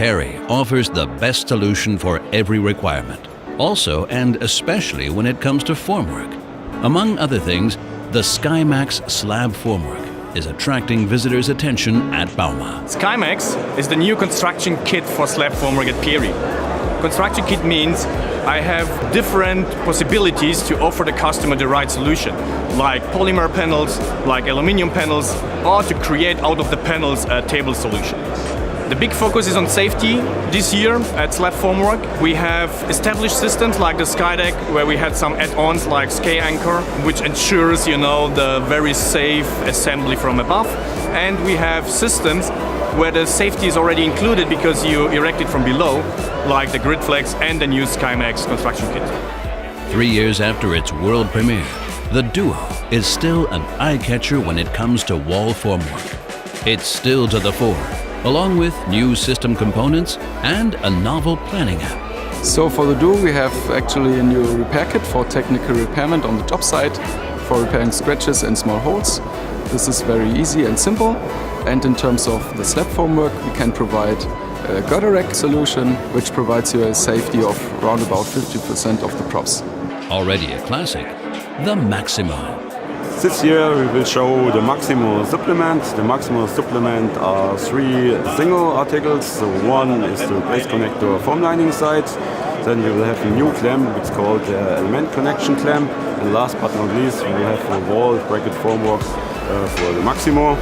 PERI offers the best solution for every requirement, also and especially when it comes to formwork. Among other things, the SKYMAX slab formwork is attracting visitors' attention at bauma. SKYMAX is the new construction kit for slab formwork at PERI. Construction kit means I have different possibilities to offer the customer the right solution, like polymer panels, like aluminum panels, or to create out of the panels a table solution. The big focus is on safety. This year at slab formwork we have established systems like the SkyDeck, where we had some add-ons like Sky Anchor, which ensures the very safe assembly from above. And we have systems where the safety is already included because you erect it from below, like the grid flex and the new SKYMAX construction kit. 3 years after its world premiere, the Duo is still an eye-catcher when it comes to wall formwork. It's still to the fore, along with new system components and a novel planning app. So for the Duo we have actually a new repair kit for technical repairment on the job site for repairing scratches and small holes. This is very easy and simple. And in terms of the slab formwork, we can provide a girder rack solution, which provides you a safety of around about 50% of the props. Already a classic, the Maximo. This year we will show the Maximo supplement. The Maximo supplement are 3 single articles. So one is the base connector form lining side. Then we will have a new clamp, it's called the element connection clamp. And last but not least, we will have a wall bracket formwork for the Maximo.